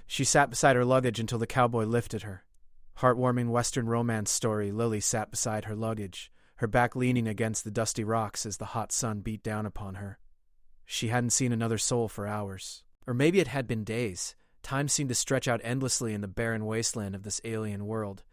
She sat beside her luggage until the cowboy lifted her. Heartwarming Western romance story, Lily sat beside her luggage, her back leaning against the dusty rocks as the hot sun beat down upon her. She hadn't seen another soul for hours. Or maybe it had been days. Time seemed to stretch out endlessly in the barren wasteland of this alien world.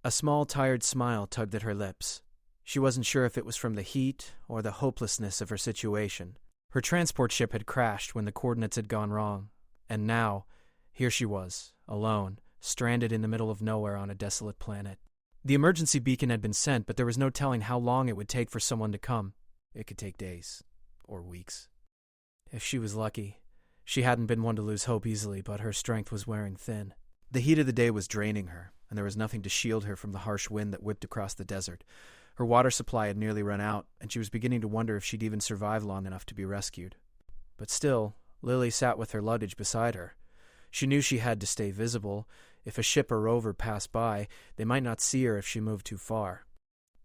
A small, tired smile tugged at her lips. She wasn't sure if it was from the heat or the hopelessness of her situation. Her transport ship had crashed when the coordinates had gone wrong. And now, here she was, alone, stranded in the middle of nowhere on a desolate planet. The emergency beacon had been sent, but there was no telling how long it would take for someone to come. It could take days. Or weeks. If she was lucky. She hadn't been one to lose hope easily, but her strength was wearing thin. The heat of the day was draining her, and there was nothing to shield her from the harsh wind that whipped across the desert. Her water supply had nearly run out, and she was beginning to wonder if she'd even survive long enough to be rescued. But still, Lily sat with her luggage beside her. She knew she had to stay visible. If a ship or rover passed by, they might not see her if she moved too far.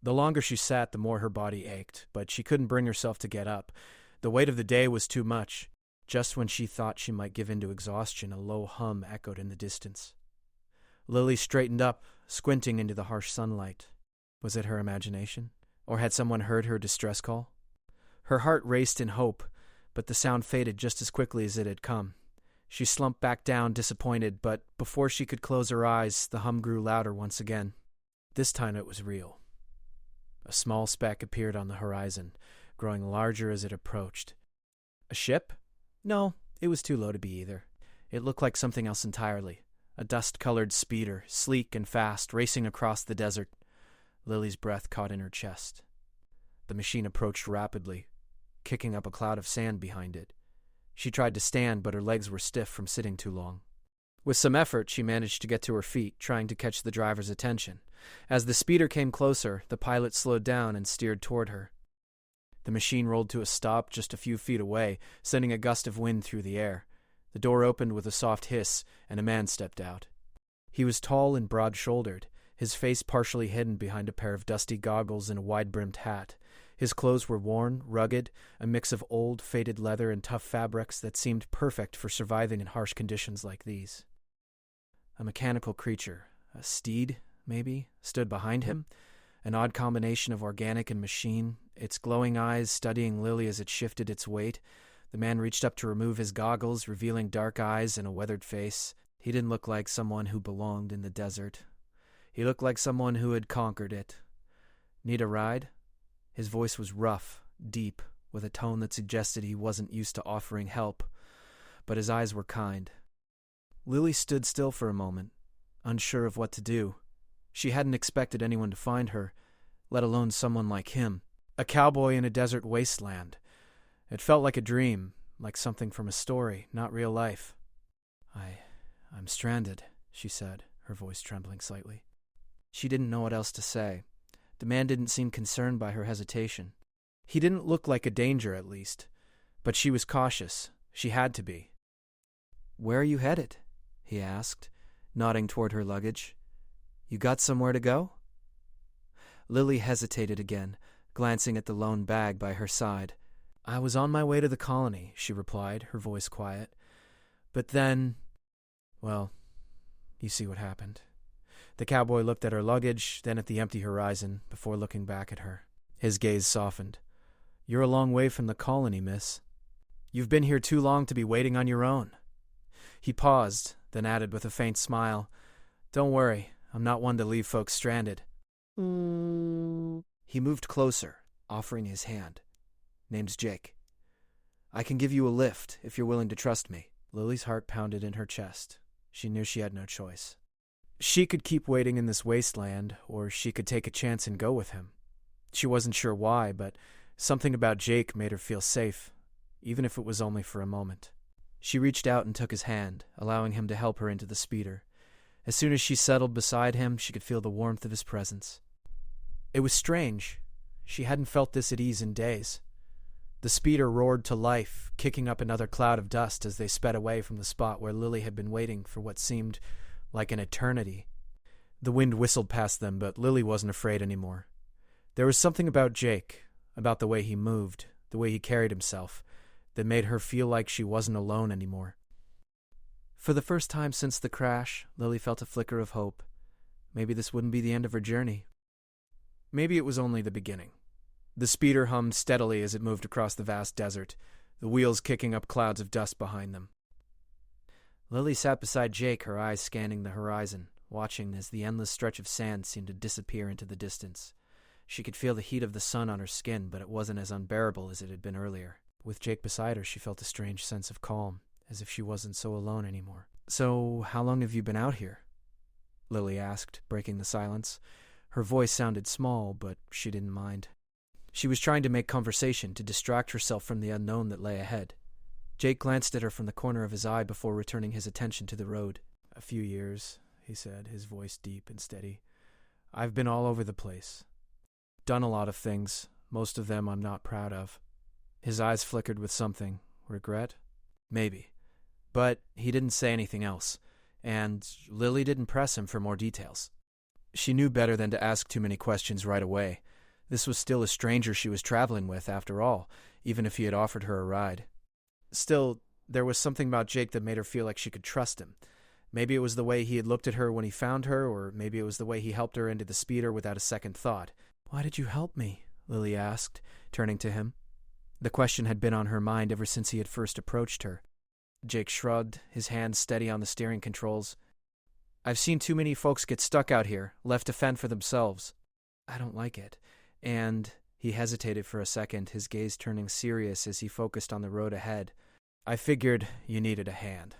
The longer she sat, the more her body ached, but she couldn't bring herself to get up. The weight of the day was too much. Just when she thought she might give in to exhaustion, a low hum echoed in the distance. Lily straightened up, squinting into the harsh sunlight. Was it her imagination? Or had someone heard her distress call? Her heart raced in hope, but the sound faded just as quickly as it had come. She slumped back down, disappointed, but before she could close her eyes, the hum grew louder once again. This time it was real. A small speck appeared on the horizon, growing larger as it approached. A ship? No, it was too low to be either. It looked like something else entirely. A dust-colored speeder, sleek and fast, racing across the desert. Lily's breath caught in her chest. The machine approached rapidly, kicking up a cloud of sand behind it. She tried to stand, but her legs were stiff from sitting too long. With some effort, she managed to get to her feet, trying to catch the driver's attention. As the speeder came closer, the pilot slowed down and steered toward her. The machine rolled to a stop just a few feet away, sending a gust of wind through the air. The door opened with a soft hiss, and a man stepped out. He was tall and broad-shouldered, his face partially hidden behind a pair of dusty goggles and a wide-brimmed hat. His clothes were worn, rugged, a mix of old, faded leather and tough fabrics that seemed perfect for surviving in harsh conditions like these. A mechanical creature, a steed, maybe, stood behind him, an odd combination of organic and machine, its glowing eyes studying Lily as it shifted its weight. The man reached up to remove his goggles, revealing dark eyes and a weathered face. He didn't look like someone who belonged in the desert. He looked like someone who had conquered it. Need a ride? His voice was rough, deep, with a tone that suggested he wasn't used to offering help, but his eyes were kind. Lily stood still for a moment, unsure of what to do. She hadn't expected anyone to find her, let alone someone like him, a cowboy in a desert wasteland. It felt like a dream, like something from a story, not real life. I'm stranded, she said, her voice trembling slightly. She didn't know what else to say. The man didn't seem concerned by her hesitation. He didn't look like a danger, at least. But she was cautious. She had to be. "Where are you headed?" he asked, nodding toward her luggage. "You got somewhere to go?" Lily hesitated again, glancing at the lone bag by her side. "I was on my way to the colony," she replied, her voice quiet. "But then, well, you see what happened." The cowboy looked at her luggage, then at the empty horizon, before looking back at her. His gaze softened. "You're a long way from the colony, miss. You've been here too long to be waiting on your own." He paused, then added with a faint smile, "Don't worry, I'm not one to leave folks stranded." He moved closer, offering his hand. "Name's Jake. I can give you a lift if you're willing to trust me." Lily's heart pounded in her chest. She knew she had no choice. She could keep waiting in this wasteland, or she could take a chance and go with him. She wasn't sure why, but something about Jake made her feel safe, even if it was only for a moment. She reached out and took his hand, allowing him to help her into the speeder. As soon as she settled beside him, she could feel the warmth of his presence. It was strange. She hadn't felt this at ease in days. The speeder roared to life, kicking up another cloud of dust as they sped away from the spot where Lily had been waiting for what seemed like an eternity. The wind whistled past them, but Lily wasn't afraid anymore. There was something about Jake, about the way he moved, the way he carried himself, that made her feel like she wasn't alone anymore. For the first time since the crash, Lily felt a flicker of hope. Maybe this wouldn't be the end of her journey. Maybe it was only the beginning. The speeder hummed steadily as it moved across the vast desert, the wheels kicking up clouds of dust behind them. Lily sat beside Jake, her eyes scanning the horizon, watching as the endless stretch of sand seemed to disappear into the distance. She could feel the heat of the sun on her skin, but it wasn't as unbearable as it had been earlier. With Jake beside her, she felt a strange sense of calm, as if she wasn't so alone anymore. "So, how long have you been out here?" Lily asked, breaking the silence. Her voice sounded small, but she didn't mind. She was trying to make conversation, to distract herself from the unknown that lay ahead. Jake glanced at her from the corner of his eye before returning his attention to the road. "A few years," he said, his voice deep and steady. "I've been all over the place. Done a lot of things, most of them I'm not proud of." His eyes flickered with something. Regret? Maybe. But he didn't say anything else, and Lily didn't press him for more details. She knew better than to ask too many questions right away. This was still a stranger she was traveling with, after all, even if he had offered her a ride. Still, there was something about Jake that made her feel like she could trust him. Maybe it was the way he had looked at her when he found her, or maybe it was the way he helped her into the speeder without a second thought. "Why did you help me?" Lily asked, turning to him. The question had been on her mind ever since he had first approached her. Jake shrugged, his hands steady on the steering controls. "I've seen too many folks get stuck out here, left to fend for themselves. I don't like it. And," he hesitated for a second, his gaze turning serious as he focused on the road ahead, "I figured you needed a hand."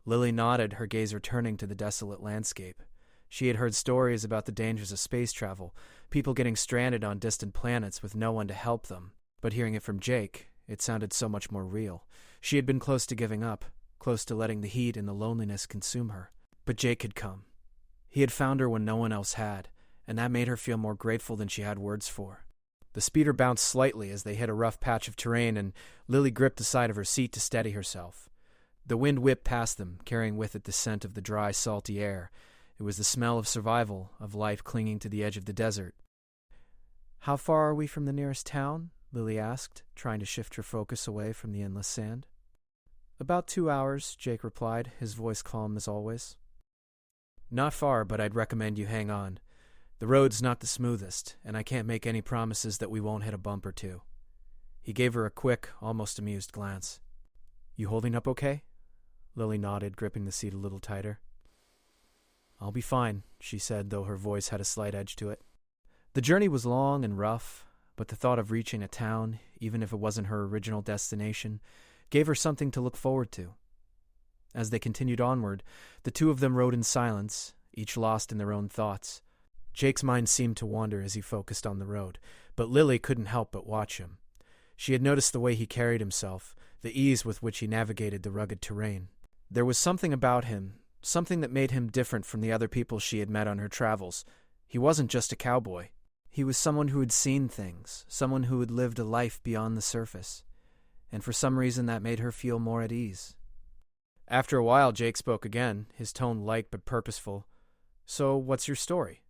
Lily nodded, her gaze returning to the desolate landscape. She had heard stories about the dangers of space travel, people getting stranded on distant planets with no one to help them. But hearing it from Jake, it sounded so much more real. She had been close to giving up, close to letting the heat and the loneliness consume her. But Jake had come. He had found her when no one else had, and that made her feel more grateful than she had words for. The speeder bounced slightly as they hit a rough patch of terrain, and Lily gripped the side of her seat to steady herself. The wind whipped past them, carrying with it the scent of the dry, salty air. It was the smell of survival, of life clinging to the edge of the desert. "How far are we from the nearest town?" Lily asked, trying to shift her focus away from the endless sand. "About 2 hours," Jake replied, his voice calm as always. "Not far, but I'd recommend you hang on. The road's not the smoothest, and I can't make any promises that we won't hit a bump or two." He gave her a quick, almost amused glance. "You holding up okay?" Lily nodded, gripping the seat a little tighter. "I'll be fine," she said, though her voice had a slight edge to it. The journey was long and rough, but the thought of reaching a town, even if it wasn't her original destination, gave her something to look forward to. As they continued onward, the two of them rode in silence, each lost in their own thoughts. Jake's mind seemed to wander as he focused on the road, but Lily couldn't help but watch him. She had noticed the way he carried himself, the ease with which he navigated the rugged terrain. There was something about him, something that made him different from the other people she had met on her travels. He wasn't just a cowboy. He was someone who had seen things, someone who had lived a life beyond the surface. And for some reason that made her feel more at ease. After a while, Jake spoke again, his tone light but purposeful. "So, what's your story?"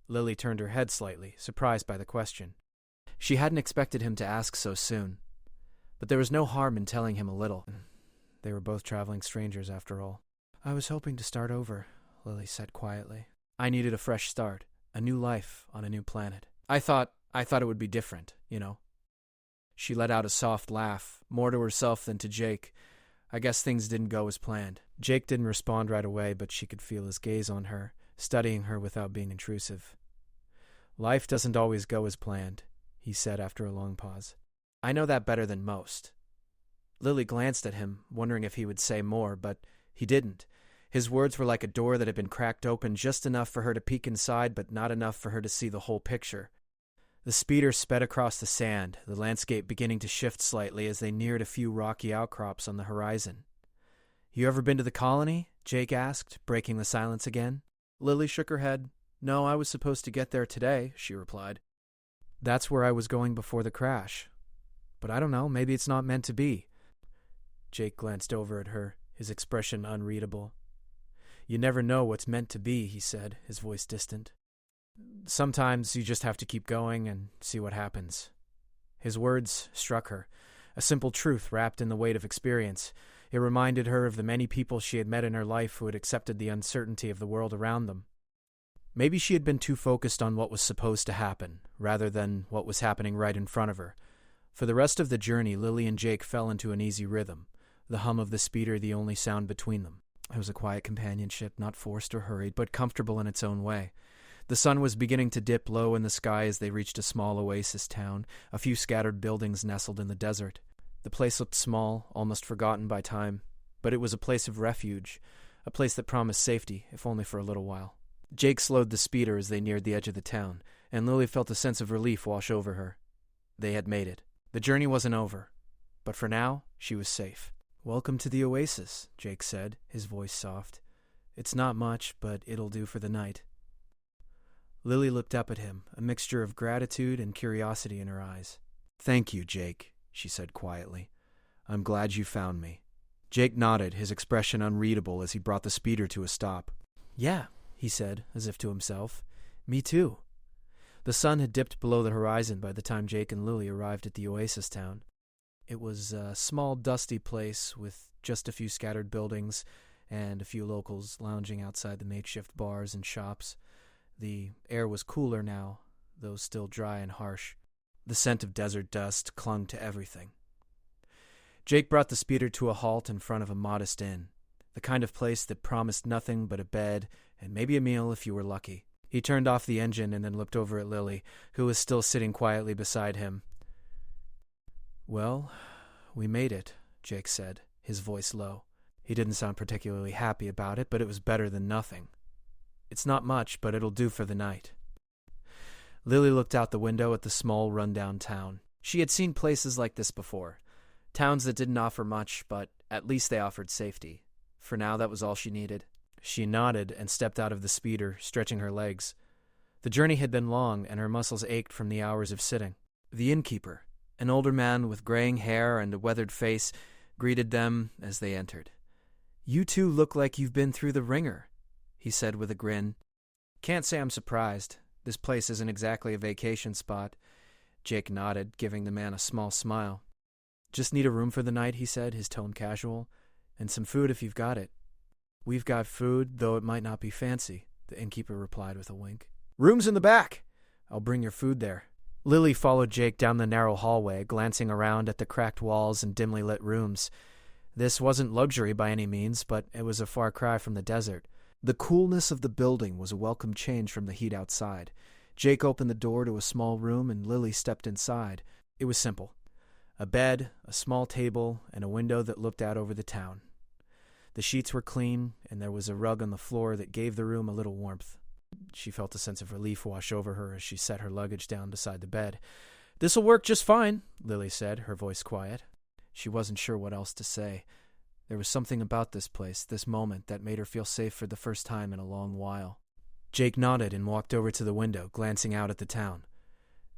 Lily turned her head slightly, surprised by the question. She hadn't expected him to ask so soon. But there was no harm in telling him a little. They were both traveling strangers, after all. "I was hoping to start over," Lily said quietly. "I needed a fresh start, a new life on a new planet. I thought it would be different, you know." She let out a soft laugh, more to herself than to Jake. I guess things didn't go as planned. Jake didn't respond right away, but she could feel his gaze on her, studying her without being intrusive. "Life doesn't always go as planned," he said after a long pause. "I know that better than most." Lily glanced at him, wondering if he would say more, but he didn't. His words were like a door that had been cracked open just enough for her to peek inside, but not enough for her to see the whole picture. The speeder sped across the sand, the landscape beginning to shift slightly as they neared a few rocky outcrops on the horizon. "You ever been to the colony?" Jake asked, breaking the silence again. Lily shook her head. "No, I was supposed to get there today," she replied. "That's where I was going before the crash. But I don't know, maybe it's not meant to be." Jake glanced over at her, his expression unreadable. "You never know what's meant to be," he said, his voice distant. "Sometimes you just have to keep going and see what happens." His words struck her, a simple truth wrapped in the weight of experience. It reminded her of the many people she had met in her life who had accepted the uncertainty of the world around them. Maybe she had been too focused on what was supposed to happen, rather than what was happening right in front of her. For the rest of the journey, Lily and Jake fell into an easy rhythm, the hum of the speeder the only sound between them. It was a quiet companionship, not forced or hurried, but comfortable in its own way. The sun was beginning to dip low in the sky as they reached a small oasis town, a few scattered buildings nestled in the desert. The place looked small, almost forgotten by time, but it was a place of refuge, a place that promised safety, if only for a little while. Jake slowed the speeder as they neared the edge of the town, and Lily felt a sense of relief wash over her. They had made it. The journey wasn't over, but for now, she was safe. "Welcome to the oasis," Jake said, his voice soft. "It's not much, but it'll do for the night." Lily looked up at him, a mixture of gratitude and curiosity in her eyes. "Thank you, Jake," she said quietly. "I'm glad you found me." Jake nodded, his expression unreadable as he brought the speeder to a stop. "Yeah," he said, as if to himself. "Me too." The sun had dipped below the horizon by the time Jake and Lily arrived at the oasis town. It was a small, dusty place with just a few scattered buildings and a few locals lounging outside the makeshift bars and shops. The air was cooler now, though still dry and harsh. The scent of desert dust clung to everything. Jake brought the speeder to a halt in front of a modest inn, the kind of place that promised nothing but a bed and maybe a meal if you were lucky. He turned off the engine and then looked over at Lily, who was still sitting quietly beside him. "Well, we made it," Jake said, his voice low. He didn't sound particularly happy about it, but it was better than nothing. "It's not much, but it'll do for the night." Lily looked out the window at the small, run-down town. She had seen places like this before. Towns that didn't offer much, but at least they offered safety. For now, that was all she needed. She nodded and stepped out of the speeder, stretching her legs. The journey had been long, and her muscles ached from the hours of sitting. The innkeeper, an older man with graying hair and a weathered face, greeted them as they entered. "You two look like you've been through the ringer," he said with a grin. "Can't say I'm surprised. This place isn't exactly a vacation spot." Jake nodded, giving the man a small smile. "Just need a room for the night," he said, his tone casual. "And some food if you've got it." "We've got food, though it might not be fancy," the innkeeper replied with a wink. "Room's in the back. I'll bring your food there." Lily followed Jake down the narrow hallway, glancing around at the cracked walls and dimly lit rooms. This wasn't luxury by any means, but it was a far cry from the desert. The coolness of the building was a welcome change from the heat outside. Jake opened the door to a small room, and Lily stepped inside. It was simple. A bed, a small table, and a window that looked out over the town. The sheets were clean, and there was a rug on the floor that gave the room a little warmth. She felt a sense of relief wash over her as she set her luggage down beside the bed. "This'll work just fine," Lily said, her voice quiet. She wasn't sure what else to say. There was something about this place, this moment, that made her feel safe for the first time in a long while. Jake nodded and walked over to the window, glancing out at the town.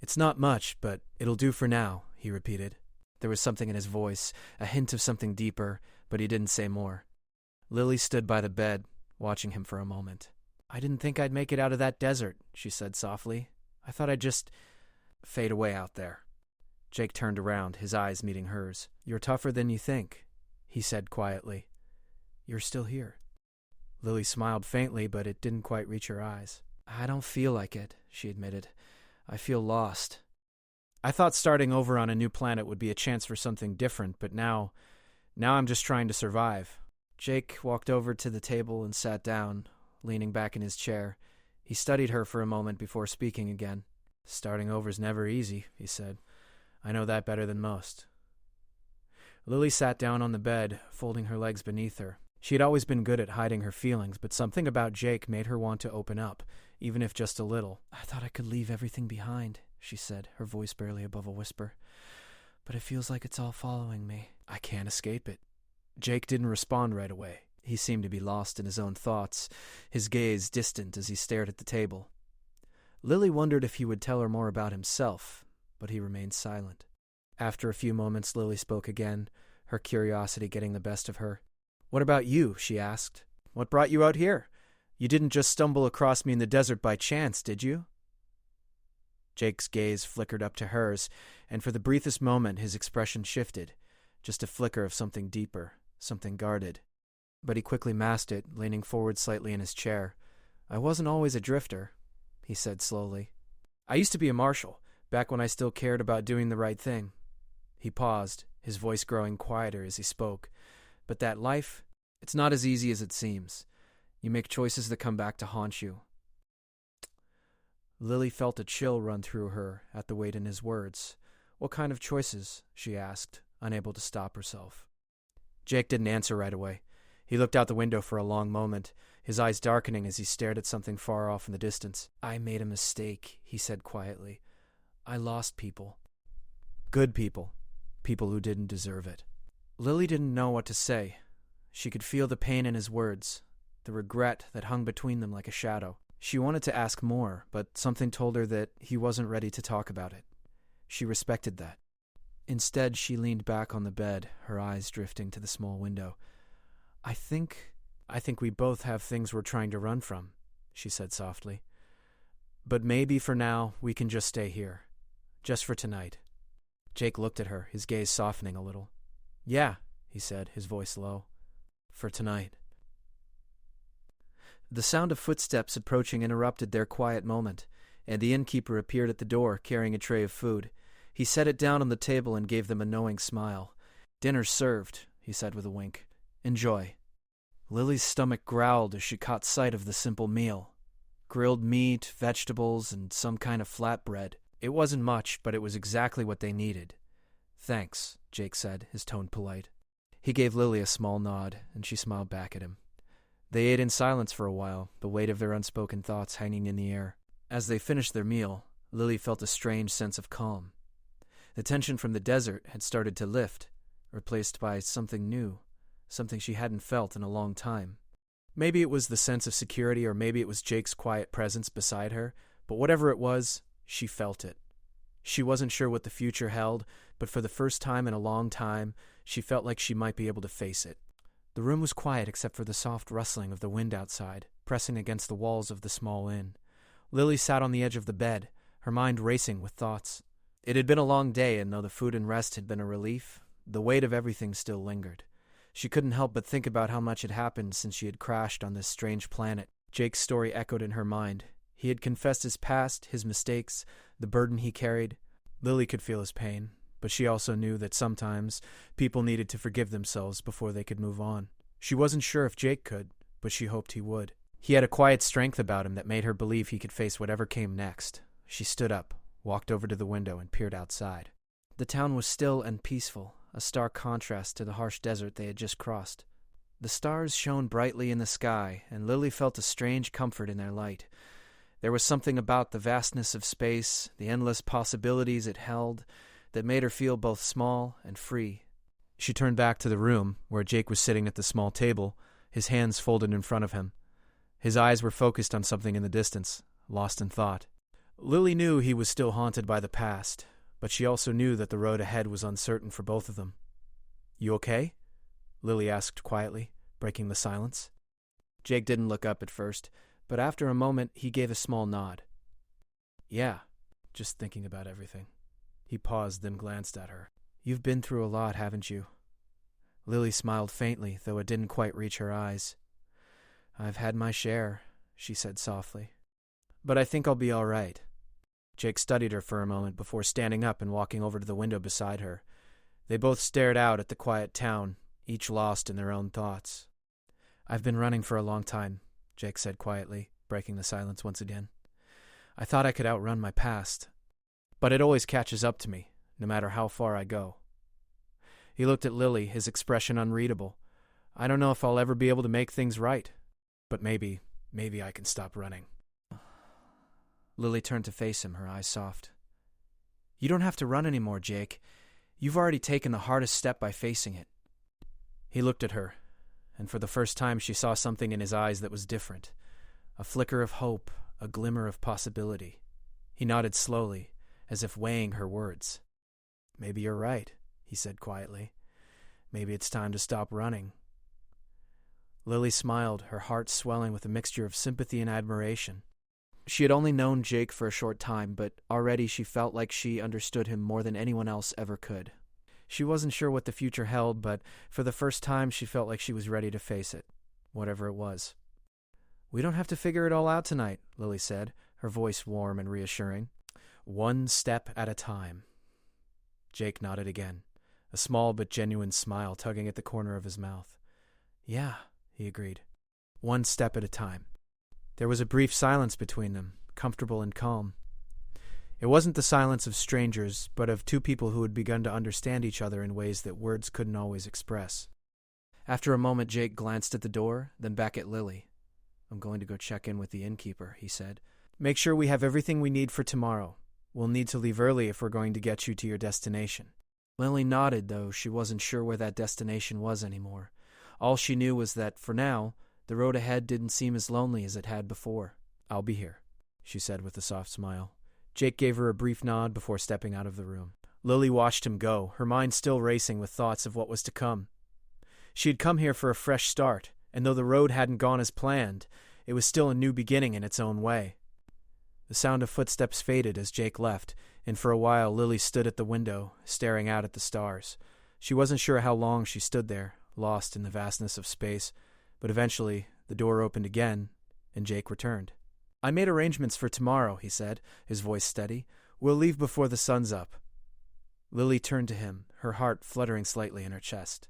"It's not much, but it'll do for now," he repeated. There was something in his voice, a hint of something deeper, but he didn't say more. Lily stood by the bed, watching him for a moment. "I didn't think I'd make it out of that desert," she said softly. "I thought I'd just fade away out there." Jake turned around, his eyes meeting hers. "You're tougher than you think," he said quietly. "You're still here." Lily smiled faintly, but it didn't quite reach her eyes. "I don't feel like it," she admitted. "I feel lost. I thought starting over on a new planet would be a chance for something different, but now I'm just trying to survive." Jake walked over to the table and sat down, leaning back in his chair. He studied her for a moment before speaking again. "Starting over's never easy," he said. "I know that better than most." Lily sat down on the bed, folding her legs beneath her. She had always been good at hiding her feelings, but something about Jake made her want to open up, even if just a little. "I thought I could leave everything behind," she said, her voice barely above a whisper. "But it feels like it's all following me. I can't escape it." Jake didn't respond right away. He seemed to be lost in his own thoughts, his gaze distant as he stared at the table. Lily wondered if he would tell her more about himself, but he remained silent. After a few moments, Lily spoke again, her curiosity getting the best of her. "What about you?" she asked. "What brought you out here? You didn't just stumble across me in the desert by chance, did you?" Jake's gaze flickered up to hers, and for the briefest moment his expression shifted, just a flicker of something deeper. something guarded. But he quickly masked it, leaning forward slightly in his chair. "I wasn't always a drifter," he said slowly. "I used to be a marshal, back when I still cared about doing the right thing." He paused, his voice growing quieter as he spoke. "But that life, it's not as easy as it seems. You make choices that come back to haunt you." Lily felt a chill run through her at the weight in his words. "What kind of choices?" she asked, unable to stop herself. Jake didn't answer right away. He looked out the window for a long moment, his eyes darkening as he stared at something far off in the distance. "I made a mistake," he said quietly. "I lost people. Good people. People who didn't deserve it." Lily didn't know what to say. She could feel the pain in his words, the regret that hung between them like a shadow. She wanted to ask more, but something told her that he wasn't ready to talk about it. She respected that. Instead, she leaned back on the bed, her eyes drifting to the small window. I think we both have things we're trying to run from," she said softly. "But maybe for now, we can just stay here. Just for tonight." Jake looked at her, his gaze softening a little. "Yeah," he said, his voice low. "For tonight." The sound of footsteps approaching interrupted their quiet moment, and the innkeeper appeared at the door carrying a tray of food. He set it down on the table and gave them a knowing smile. "Dinner's served," he said with a wink. "Enjoy." Lily's stomach growled as she caught sight of the simple meal. Grilled meat, vegetables, and some kind of flatbread. It wasn't much, but it was exactly what they needed. "Thanks," Jake said, his tone polite. He gave Lily a small nod, and she smiled back at him. They ate in silence for a while, the weight of their unspoken thoughts hanging in the air. As they finished their meal, Lily felt a strange sense of calm. The tension from the desert had started to lift, replaced by something new, something she hadn't felt in a long time. Maybe it was the sense of security, or maybe it was Jake's quiet presence beside her, but whatever it was, she felt it. She wasn't sure what the future held, but for the first time in a long time, she felt like she might be able to face it. The room was quiet except for the soft rustling of the wind outside, pressing against the walls of the small inn. Lily sat on the edge of the bed, her mind racing with thoughts. It had been a long day, and though the food and rest had been a relief, the weight of everything still lingered. She couldn't help but think about how much had happened since she had crashed on this strange planet. Jake's story echoed in her mind. He had confessed his past, his mistakes, the burden he carried. Lily could feel his pain, but she also knew that sometimes people needed to forgive themselves before they could move on. She wasn't sure if Jake could, but she hoped he would. He had a quiet strength about him that made her believe he could face whatever came next. She stood up, walked over to the window, and peered outside. The town was still and peaceful, a stark contrast to the harsh desert they had just crossed. The stars shone brightly in the sky, and Lily felt a strange comfort in their light. There was something about the vastness of space, the endless possibilities it held, that made her feel both small and free. She turned back to the room, where Jake was sitting at the small table, his hands folded in front of him. His eyes were focused on something in the distance, lost in thought. Lily knew he was still haunted by the past, but she also knew that the road ahead was uncertain for both of them. "You okay?" Lily asked quietly, breaking the silence. Jake didn't look up at first, but after a moment he gave a small nod. "Yeah, just thinking about everything." He paused, then glanced at her. "You've been through a lot, haven't you?" Lily smiled faintly, though it didn't quite reach her eyes. "I've had my share," she said softly. "But I think I'll be all right." Jake studied her for a moment before standing up and walking over to the window beside her. They both stared out at the quiet town, each lost in their own thoughts. "I've been running for a long time," Jake said quietly, breaking the silence once again. "I thought I could outrun my past, but it always catches up to me, no matter how far I go." He looked at Lily, his expression unreadable. "I don't know if I'll ever be able to make things right, but maybe I can stop running." Lily turned to face him, her eyes soft. "You don't have to run anymore, Jake. You've already taken the hardest step by facing it." He looked at her, and for the first time she saw something in his eyes that was different. A flicker of hope, a glimmer of possibility. He nodded slowly, as if weighing her words. "Maybe you're right," he said quietly. "Maybe it's time to stop running." Lily smiled, her heart swelling with a mixture of sympathy and admiration. She had only known Jake for a short time, but already she felt like she understood him more than anyone else ever could. She wasn't sure what the future held, but for the first time she felt like she was ready to face it, whatever it was. "We don't have to figure it all out tonight," Lily said, her voice warm and reassuring. "One step at a time." Jake nodded again, a small but genuine smile tugging at the corner of his mouth. "Yeah," he agreed. "One step at a time." There was a brief silence between them, comfortable and calm. It wasn't the silence of strangers, but of two people who had begun to understand each other in ways that words couldn't always express. After a moment, Jake glanced at the door, then back at Lily. "I'm going to go check in with the innkeeper," he said. "Make sure we have everything we need for tomorrow. We'll need to leave early if we're going to get you to your destination." Lily nodded, though she wasn't sure where that destination was anymore. All she knew was that, for now, the road ahead didn't seem as lonely as it had before. "I'll be here," she said with a soft smile. Jake gave her a brief nod before stepping out of the room. Lily watched him go, her mind still racing with thoughts of what was to come. She had come here for a fresh start, and though the road hadn't gone as planned, it was still a new beginning in its own way. The sound of footsteps faded as Jake left, and for a while Lily stood at the window, staring out at the stars. She wasn't sure how long she stood there, lost in the vastness of space, but eventually the door opened again, and Jake returned. "I made arrangements for tomorrow," he said, his voice steady. "We'll leave before the sun's up." Lily turned to him, her heart fluttering slightly in her chest.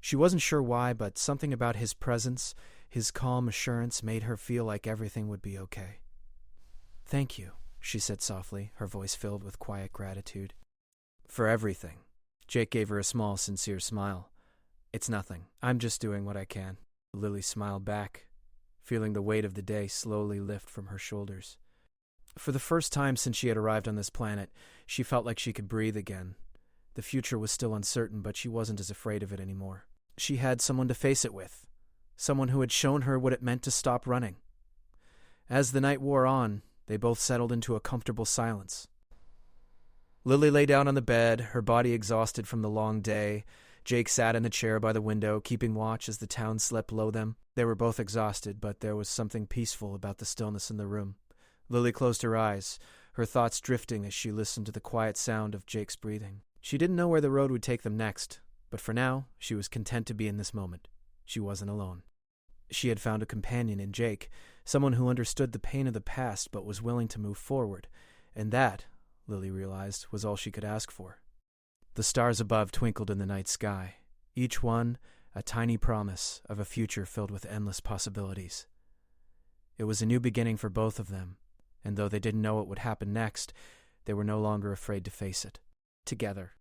She wasn't sure why, but something about his presence, his calm assurance, made her feel like everything would be okay. "Thank you," she said softly, her voice filled with quiet gratitude. "For everything." Jake gave her a small, sincere smile. "It's nothing. I'm just doing what I can." Lily smiled back, feeling the weight of the day slowly lift from her shoulders. For the first time since she had arrived on this planet, she felt like she could breathe again. The future was still uncertain, but she wasn't as afraid of it anymore. She had someone to face it with, someone who had shown her what it meant to stop running. As the night wore on, they both settled into a comfortable silence. Lily lay down on the bed, her body exhausted from the long day. Jake sat in a chair by the window, keeping watch as the town slept below them. They were both exhausted, but there was something peaceful about the stillness in the room. Lily closed her eyes, her thoughts drifting as she listened to the quiet sound of Jake's breathing. She didn't know where the road would take them next, but for now, she was content to be in this moment. She wasn't alone. She had found a companion in Jake, someone who understood the pain of the past but was willing to move forward, and that, Lily realized, was all she could ask for. The stars above twinkled in the night sky, each one a tiny promise of a future filled with endless possibilities. It was a new beginning for both of them, and though they didn't know what would happen next, they were no longer afraid to face it. Together.